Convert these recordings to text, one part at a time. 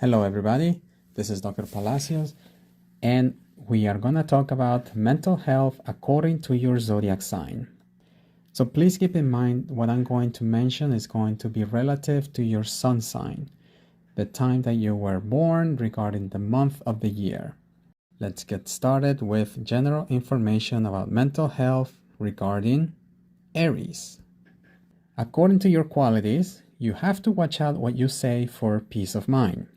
Hello everybody, this is Dr. Palacios, and we are going to talk about mental health according to your zodiac sign. So please keep in mind what I'm going to mention is going to be relative to your sun sign, the time that you were born regarding the month of the year. Let's get started with general information about mental health regarding Aries. According to your qualities, you have to watch out what you say for peace of mind.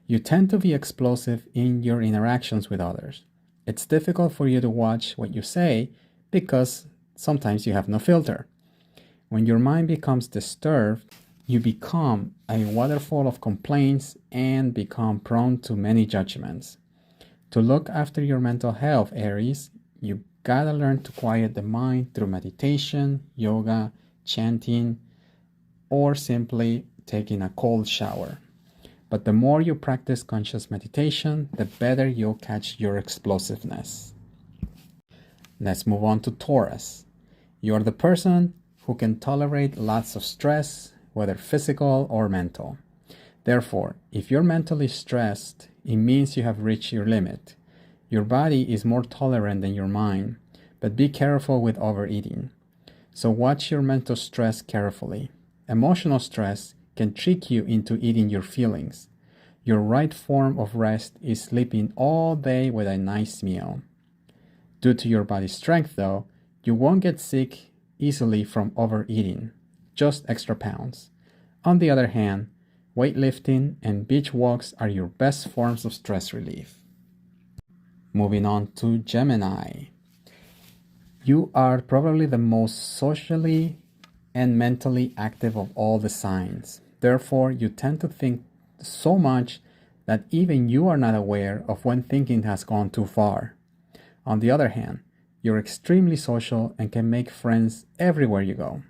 You tend to be explosive in your interactions with others. It's difficult for you to watch what you say because sometimes you have no filter. When your mind becomes disturbed, you become a waterfall of complaints and become prone to many judgments. To look after your mental health, Aries, you gotta learn to quiet the mind through meditation, yoga, chanting, or simply taking a cold shower. But the more you practice conscious meditation, the better you'll catch your explosiveness. Let's move on to Taurus. You're the person who can tolerate lots of stress, whether physical or mental. Therefore, if you're mentally stressed, it means you have reached your limit. Your body is more tolerant than your mind, but be careful with overeating. So watch your mental stress carefully. Emotional stress can trick you into eating your feelings. Your right form of rest is sleeping all day with a nice meal. Due to your body's strength, though, you won't get sick easily from overeating, just extra pounds. On the other hand, weightlifting and beach walks are your best forms of stress relief. Moving on to Gemini. You are probably the most socially and mentally active of all the signs. Therefore, you tend to think so much that even you are not aware of when thinking has gone too far. On the other hand, you're extremely social and can make friends everywhere you go.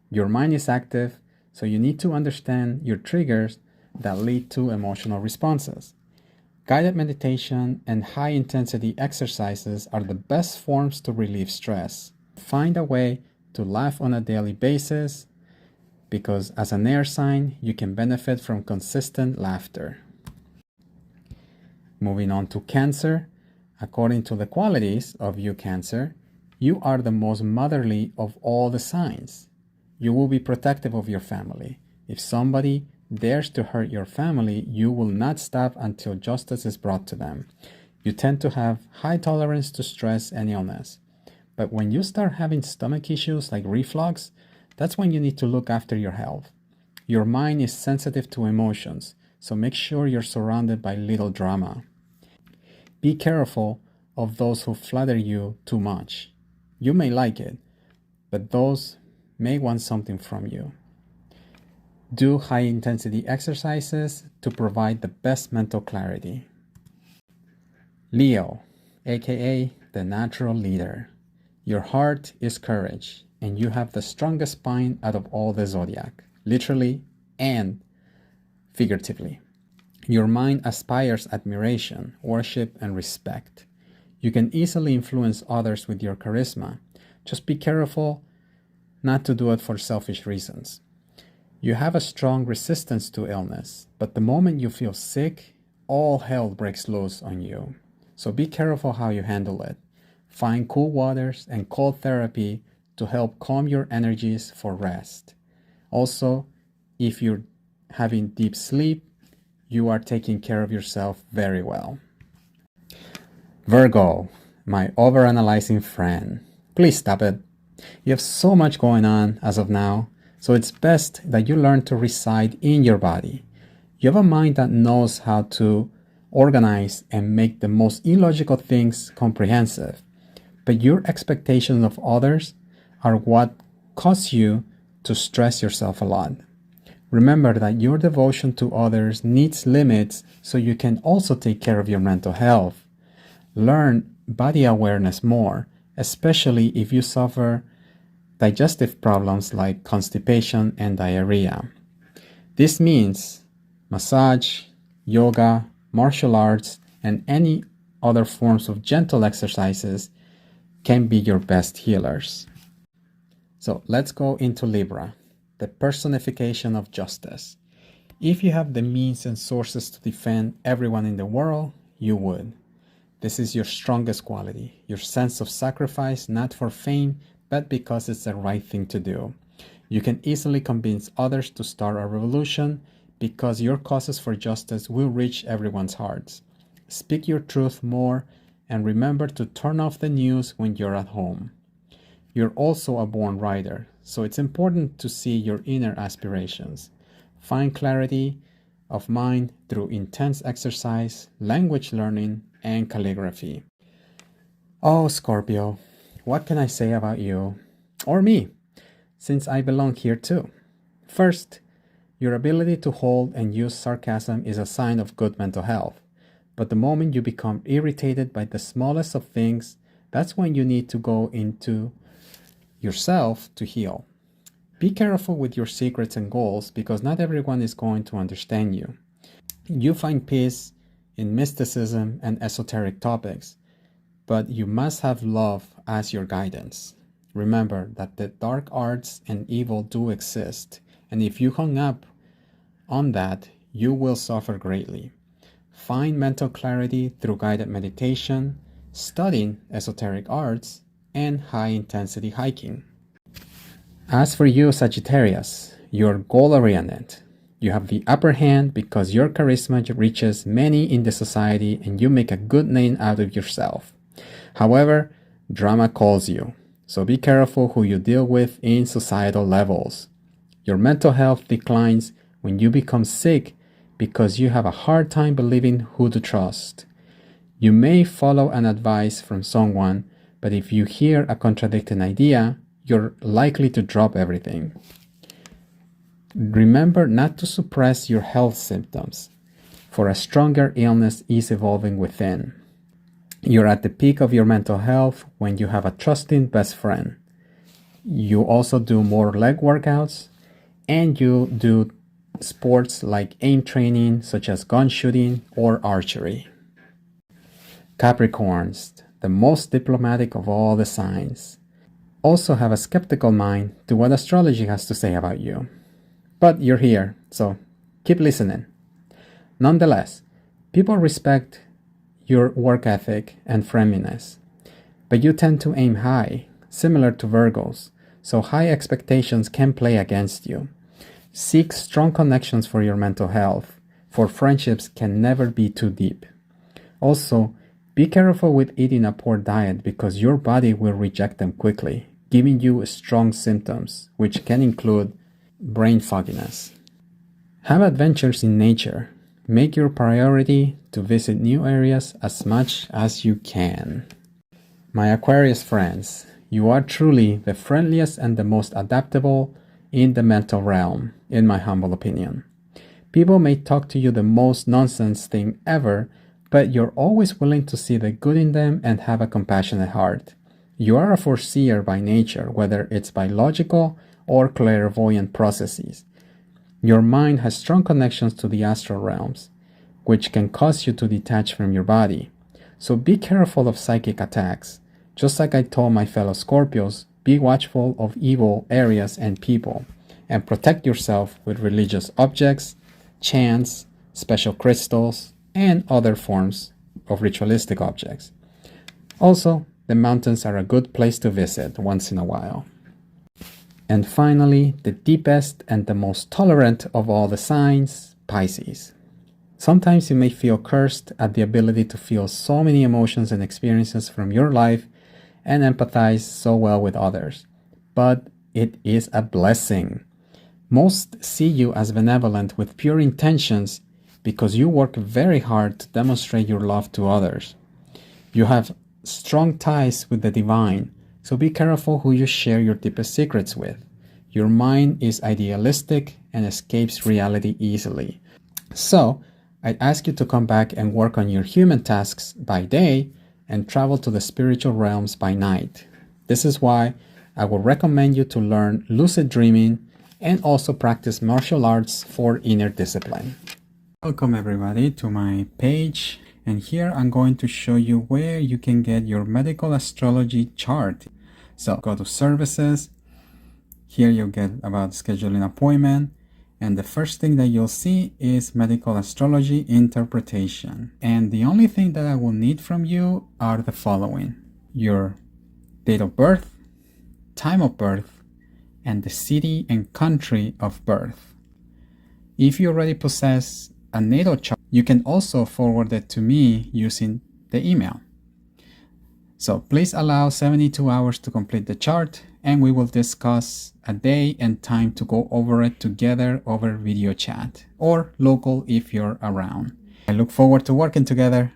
Your mind is active, so you need to understand your triggers that lead to emotional responses. Guided meditation and high-intensity exercises are the best forms to relieve stress. Find a way to laugh on a daily basis, because as an air sign, you can benefit from consistent laughter. Moving on to Cancer. According to the qualities of you, Cancer, you are the most motherly of all the signs. You will be protective of your family. If somebody dares to hurt your family, you will not stop until justice is brought to them. You tend to have high tolerance to stress and illness. But when you start having stomach issues like reflux, that's when you need to look after your health. Your mind is sensitive to emotions, so make sure you're surrounded by little drama. Be careful of those who flatter you too much. You may like it, but those may want something from you. Do high-intensity exercises to provide the best mental clarity. Leo, aka the natural leader. Your heart is courage, and you have the strongest spine out of all the zodiac, literally and figuratively. Your mind aspires admiration, worship, and respect. You can easily influence others with your charisma. Just be careful not to do it for selfish reasons. You have a strong resistance to illness, but the moment you feel sick, all hell breaks loose on you. So be careful how you handle it. Find cool waters and cold therapy to help calm your energies for rest. Also, if you're having deep sleep, you are taking care of yourself very well. Virgo, my overanalyzing friend. Please stop it. You have so much going on as of now, so it's best that you learn to reside in your body. You have a mind that knows how to organize and make the most illogical things comprehensive, but your expectations of others are what cause you to stress yourself a lot. Remember that your devotion to others needs limits so you can also take care of your mental health. Learn body awareness more, especially if you suffer digestive problems like constipation and diarrhea. This means massage, yoga, martial arts, and any other forms of gentle exercises can be your best healers. So let's go into Libra, the personification of justice. If you have the means and sources to defend everyone in the world, you would. This is your strongest quality, your sense of sacrifice, not for fame, but because it's the right thing to do. You can easily convince others to start a revolution because your causes for justice will reach everyone's hearts. Speak your truth more and remember to turn off the news when you're at home. You're also a born writer, so it's important to see your inner aspirations. Find clarity of mind through intense exercise, language learning, and calligraphy. Oh, Scorpio, what can I say about you? Or me, since I belong here too. First, your ability to hold and use sarcasm is a sign of good mental health. But the moment you become irritated by the smallest of things, that's when you need to go into yourself to heal. Be careful with your secrets and goals because not everyone is going to understand you. You find peace in mysticism and esoteric topics, but you must have love as your guidance. Remember that the dark arts and evil do exist, and if you hung up on that, you will suffer greatly. Find mental clarity through guided meditation, studying esoteric arts, and high-intensity hiking. As for you, Sagittarius, you're goal-oriented. You have the upper hand because your charisma reaches many in the society and you make a good name out of yourself. However, drama calls you, so be careful who you deal with in societal levels. Your mental health declines when you become sick because you have a hard time believing who to trust. You may follow an advice from someone, but if you hear a contradicting idea, you're likely to drop everything. Remember not to suppress your health symptoms, for a stronger illness is evolving within. You're at the peak of your mental health when you have a trusting best friend. You also do more leg workouts, and you do sports like aim training, such as gun shooting or archery. Capricorns, the most diplomatic of all the signs, also have a skeptical mind to what astrology has to say about you. But you're here, so keep listening. Nonetheless, people respect your work ethic and friendliness, but you tend to aim high, similar to Virgos, so high expectations can play against you. Seek strong connections for your mental health, for friendships can never be too deep. Also, be careful with eating a poor diet because your body will reject them quickly, giving you strong symptoms, which can include brain fogginess. Have adventures in nature. Make your priority to visit new areas as much as you can. My Aquarius friends, you are truly the friendliest and the most adaptable in the mental realm, in my humble opinion. People may talk to you the most nonsense thing ever, but you're always willing to see the good in them and have a compassionate heart. You are a foreseer by nature, whether it's biological or clairvoyant processes. Your mind has strong connections to the astral realms, which can cause you to detach from your body. So be careful of psychic attacks. Just like I told my fellow Scorpios, be watchful of evil areas and people, and protect yourself with religious objects, chants, special crystals, and other forms of ritualistic objects. Also, the mountains are a good place to visit once in a while. And finally, the deepest and the most tolerant of all the signs, Pisces. Sometimes you may feel cursed at the ability to feel so many emotions and experiences from your life and empathize so well with others. But it is a blessing. Most see you as benevolent with pure intentions because you work very hard to demonstrate your love to others. You have strong ties with the divine, so be careful who you share your deepest secrets with. Your mind is idealistic and escapes reality easily. So, I'd ask you to come back and work on your human tasks by day and travel to the spiritual realms by night. This is why I would recommend you to learn lucid dreaming and also practice martial arts for inner discipline. Welcome everybody to my page, and here I'm going to show you where you can get your medical astrology chart. So go to services, here you'll get about scheduling appointment, And the first thing that you'll see is medical astrology interpretation. And the only thing that I will need from you are the following: your date of birth, time of birth, and the city and country of birth. If you already possess a natal chart, you can also forward it to me using the email. So please allow 72 hours to complete the chart, and we will discuss a day and time to go over it together over video chat or local if you're around. I look forward to working together.